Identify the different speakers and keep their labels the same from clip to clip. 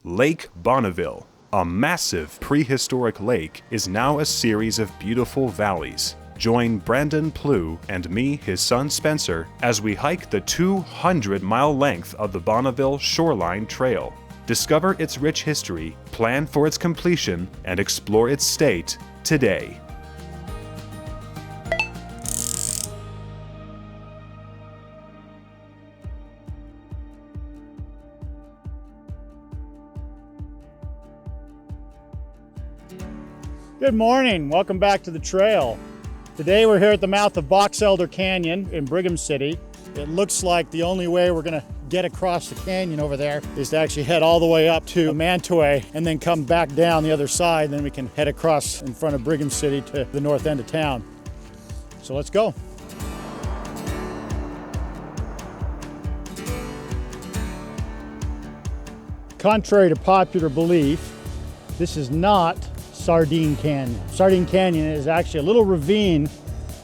Speaker 1: Lake Bonneville, a massive prehistoric lake, is now a series of beautiful valleys. Join Brandon Plewe and me, his son Spencer, as we hike the 200-mile length of the Bonneville Shoreline Trail. Discover its rich history, plan for its completion, and explore its state today.
Speaker 2: Good morning, welcome back to the trail. Today we're here at the mouth of Box Elder Canyon in Brigham City. It looks like the only way we're gonna get across the canyon over there is to actually head all the way up to Mantua and then come back down the other side, and then we can head across in front of Brigham City to the north end of town. So let's go. Contrary to popular belief, this is not Sardine Canyon. Sardine Canyon is actually a little ravine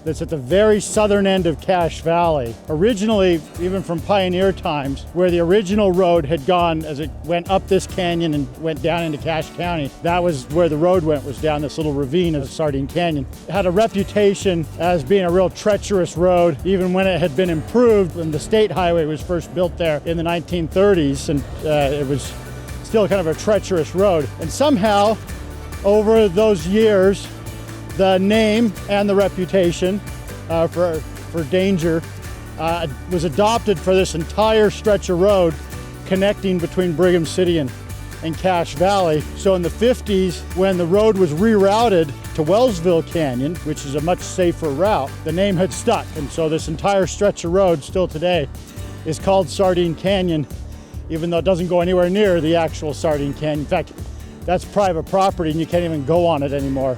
Speaker 2: that's at the very southern end of Cache Valley. Originally, even from pioneer times, where the original road had gone as it went up this canyon and went down into Cache County, that was where the road went, was down this little ravine of Sardine Canyon. It had a reputation as being a real treacherous road, even when it had been improved when the state highway was first built there in the 1930s, and it was still kind of a treacherous road. And somehow, over those years, the name and the reputation for danger was adopted for this entire stretch of road connecting between Brigham City and Cache Valley. So in the 50s, when the road was rerouted to Wellsville Canyon, which is a much safer route, the name had stuck. And so this entire stretch of road still today is called Sardine Canyon, even though it doesn't go anywhere near the actual Sardine Canyon. In fact, that's private property and you can't even go on it anymore.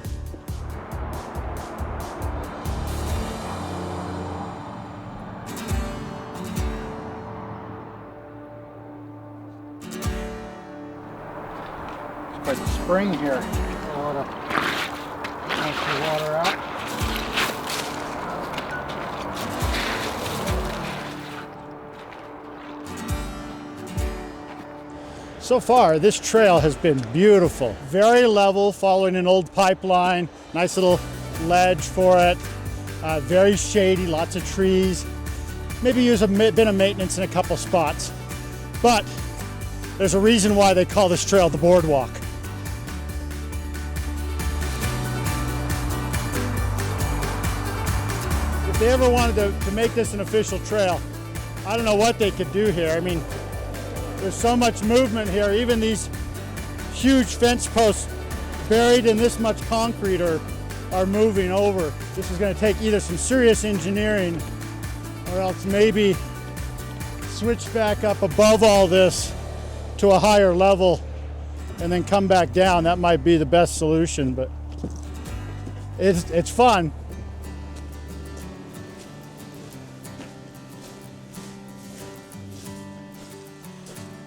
Speaker 2: It's quite the spring here. A lot of nice water out. So far, this trail has been beautiful. Very level, following an old pipeline, nice little ledge for it. Very shady, lots of trees. Maybe use a bit of maintenance in a couple spots. But there's a reason why they call this trail the boardwalk. If they ever wanted to make this an official trail, I don't know what they could do here. I mean, there's so much movement here. Even these huge fence posts buried in this much concrete are moving over. This is going to take either some serious engineering or else maybe switch back up above all this to a higher level and then come back down. That might be the best solution, but it's fun.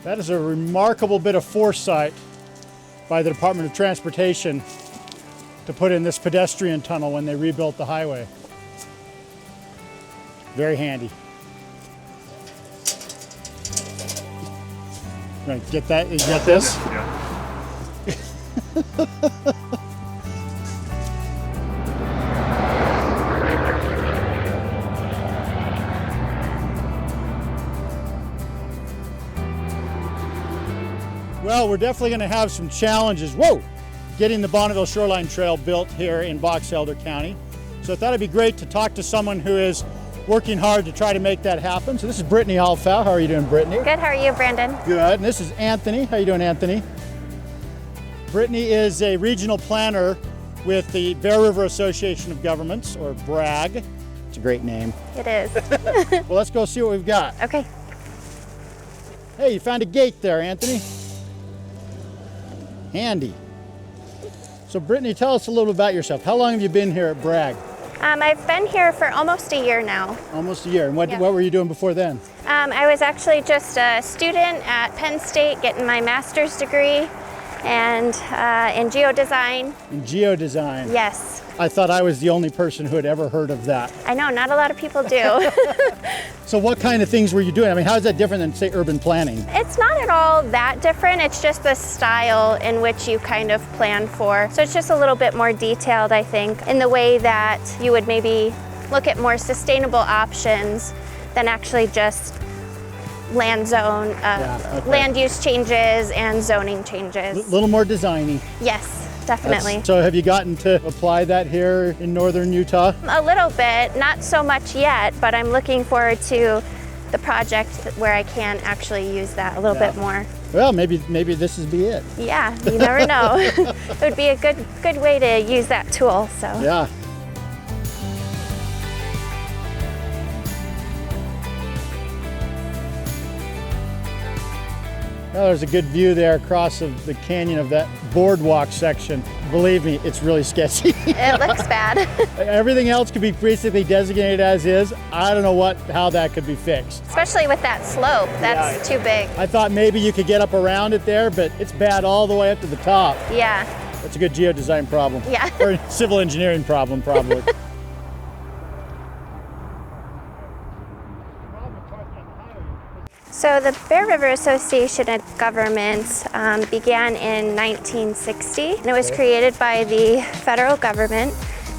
Speaker 2: That is a remarkable bit of foresight by the Department of Transportation to put in this pedestrian tunnel when they rebuilt the highway. Very handy. You gonna get that? You got this? Yeah. Well, we're definitely going to have some challenges, getting the Bonneville Shoreline Trail built here in Box Elder County. So I thought it'd be great to talk to someone who is working hard to try to make that happen. So this is Brittany Alfau. How are you doing, Brittany?
Speaker 3: Good, how are you, Brandon?
Speaker 2: Good, and this is Anthony. How you doing, Anthony? Brittany is a regional planner with the Bear River Association of Governments, or BRAG. It's a great name.
Speaker 3: It is.
Speaker 2: Well, let's go see what we've got.
Speaker 3: Okay.
Speaker 2: Hey, you found a gate there, Anthony. Handy. So Brittany, tell us a little about yourself. How long have you been here at BRAG?
Speaker 3: I've been here for almost a year now.
Speaker 2: Almost a year. And what were you doing before then?
Speaker 3: I was actually just a student at Penn State getting my master's degree and in geodesign.
Speaker 2: In geodesign?
Speaker 3: Yes.
Speaker 2: I thought I was the only person who had ever heard of that.
Speaker 3: I know, not a lot of people do.
Speaker 2: So what kind of things were you doing? I mean, how is that different than, say, urban planning?
Speaker 3: It's not at all that different. It's just the style in which you kind of plan for. So it's just a little bit more detailed, I think, in the way that you would maybe look at more sustainable options than actually just land zone, land use changes and zoning changes.
Speaker 2: A little more designy.
Speaker 3: Yes, definitely.
Speaker 2: So have you gotten to apply that here in northern Utah?
Speaker 3: A little bit, not so much yet, but I'm looking forward to the project where I can actually use that a little bit more.
Speaker 2: Well, maybe this is be it.
Speaker 3: Yeah, you never know. It would be a good way to use that tool. So
Speaker 2: yeah. Oh, there's a good view there across of the canyon of that boardwalk section. Believe me, it's really sketchy.
Speaker 3: It looks bad.
Speaker 2: Everything else could be basically designated as is. I don't know how that could be fixed.
Speaker 3: Especially with that slope, that's too big.
Speaker 2: I thought maybe you could get up around it there, but it's bad all the way up to the top.
Speaker 3: Yeah.
Speaker 2: That's a good geodesign problem.
Speaker 3: Yeah.
Speaker 2: Or a civil engineering problem, probably.
Speaker 3: So the Bear River Association of Governments began in 1960, and it was created by the federal government,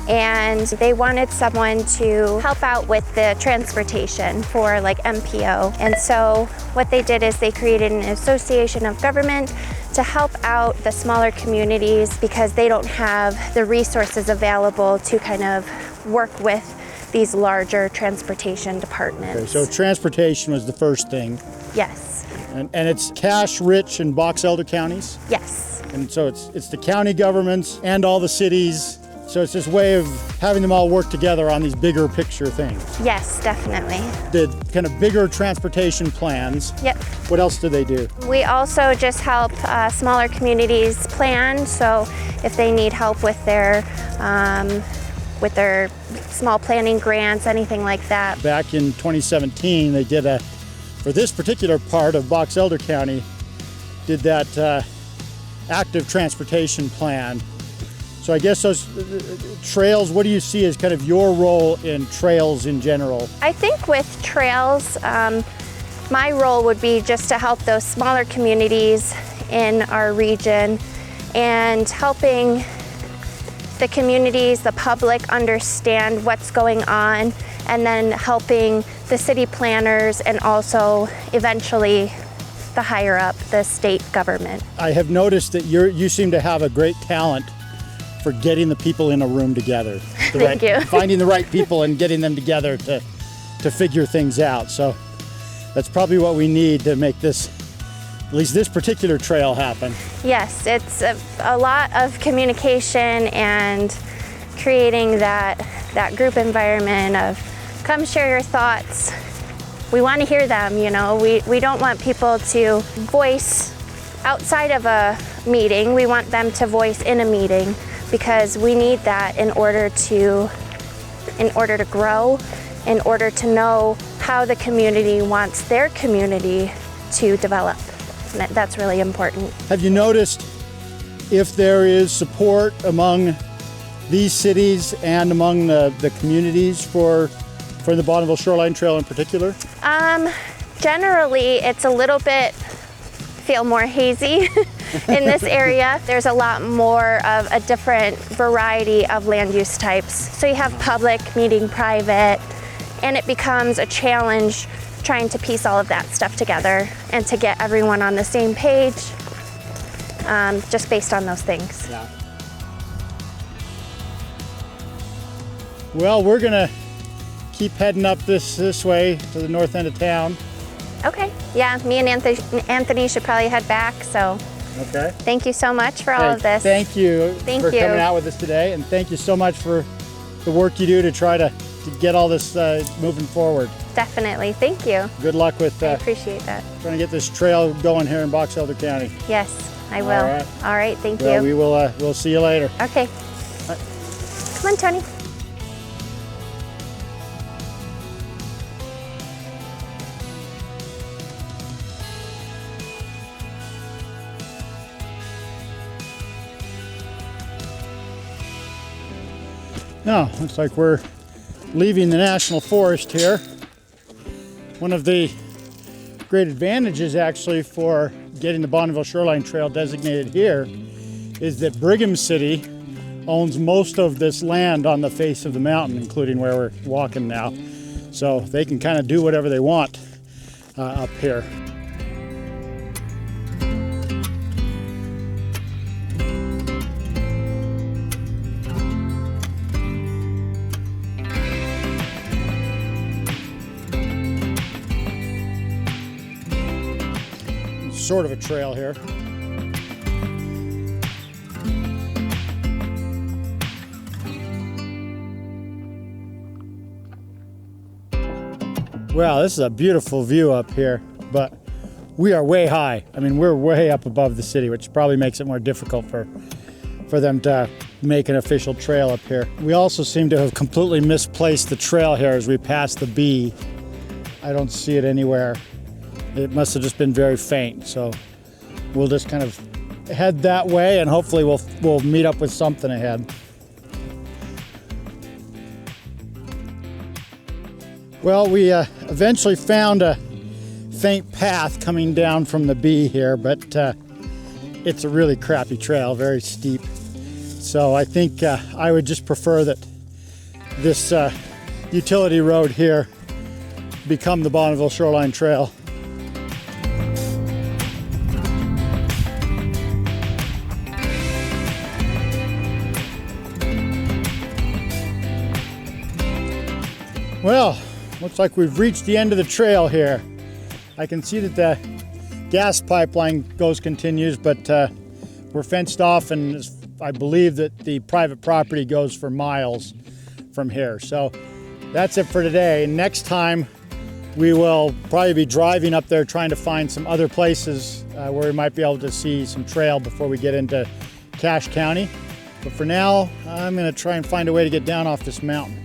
Speaker 3: and they wanted someone to help out with the transportation for like MPO. And so what they did is they created an association of government to help out the smaller communities because they don't have the resources available to kind of work with these larger transportation departments.
Speaker 2: Okay, so transportation was the first thing.
Speaker 3: Yes.
Speaker 2: And it's Cache, Rich, and Box Elder counties?
Speaker 3: Yes.
Speaker 2: And so it's the county governments and all the cities. So it's this way of having them all work together on these bigger picture things.
Speaker 3: Yes, definitely.
Speaker 2: The kind of bigger transportation plans.
Speaker 3: Yep.
Speaker 2: What else do they do?
Speaker 3: We also just help smaller communities plan. So if they need help with their small planning grants, anything like that.
Speaker 2: Back in 2017, they did for this particular part of Box Elder County, did that active transportation plan. So I guess those trails, what do you see as kind of your role in trails in general?
Speaker 3: I think with trails, my role would be just to help those smaller communities in our region and helping the communities, the public understand what's going on, and then helping the city planners and also eventually the higher up, the state government.
Speaker 2: I have noticed that you seem to have a great talent for getting the people in a room together.
Speaker 3: Thank you.
Speaker 2: Finding the right people and getting them together to figure things out. So that's probably what we need to make this, at least this particular trail happen.
Speaker 3: Yes, it's a lot of communication and creating that group environment of come share your thoughts. We want to hear them, you know. We don't want people to voice outside of a meeting. We want them to voice in a meeting because we need that in order to grow, in order to know how the community wants their community to develop. And that's really important.
Speaker 2: Have you noticed if there is support among these cities and among the communities for the Bonneville Shoreline Trail in particular?
Speaker 3: Generally, it's a little bit feel more hazy in this area. There's a lot more of a different variety of land use types. So you have public meeting private, and it becomes a challenge trying to piece all of that stuff together and to get everyone on the same page, just based on those things.
Speaker 2: Yeah. Well, we're gonna keep heading up this way to the north end of town.
Speaker 3: Okay, yeah, me and Anthony should probably head back, so.
Speaker 2: Okay.
Speaker 3: Thank you so much for all of this.
Speaker 2: Thank you for
Speaker 3: you.
Speaker 2: coming out with us today, and thank you so much for the work you do to try to get all this moving forward.
Speaker 3: Definitely, thank you.
Speaker 2: Good luck with
Speaker 3: I appreciate that.
Speaker 2: trying to get this trail going here in Box Elder County.
Speaker 3: Yes, I will.
Speaker 2: All right.
Speaker 3: Thank
Speaker 2: Well,
Speaker 3: you.
Speaker 2: we will. We'll see you later.
Speaker 3: Okay. Come on, Tony.
Speaker 2: Now, looks like we're leaving the National Forest here. One of the great advantages actually for getting the Bonneville Shoreline Trail designated here is that Brigham City owns most of this land on the face of the mountain, including where we're walking now. So they can kind of do whatever they want up here. Sort of a trail here. Wow, this is a beautiful view up here, but we are way high. I mean, we're way up above the city, which probably makes it more difficult for them to make an official trail up here. We also seem to have completely misplaced the trail here as we pass the B. I don't see it anywhere. It must have just been very faint, so we'll just kind of head that way and hopefully we'll meet up with something ahead. Well, we eventually found a faint path coming down from the B here, but it's a really crappy trail, very steep. So I think I would just prefer that this utility road here become the Bonneville Shoreline Trail. Well, looks like we've reached the end of the trail here. I can see that the gas pipeline continues, but we're fenced off, and I believe that the private property goes for miles from here. So that's it for today. Next time we will probably be driving up there trying to find some other places where we might be able to see some trail before we get into Cache County. But for now, I'm going to try and find a way to get down off this mountain.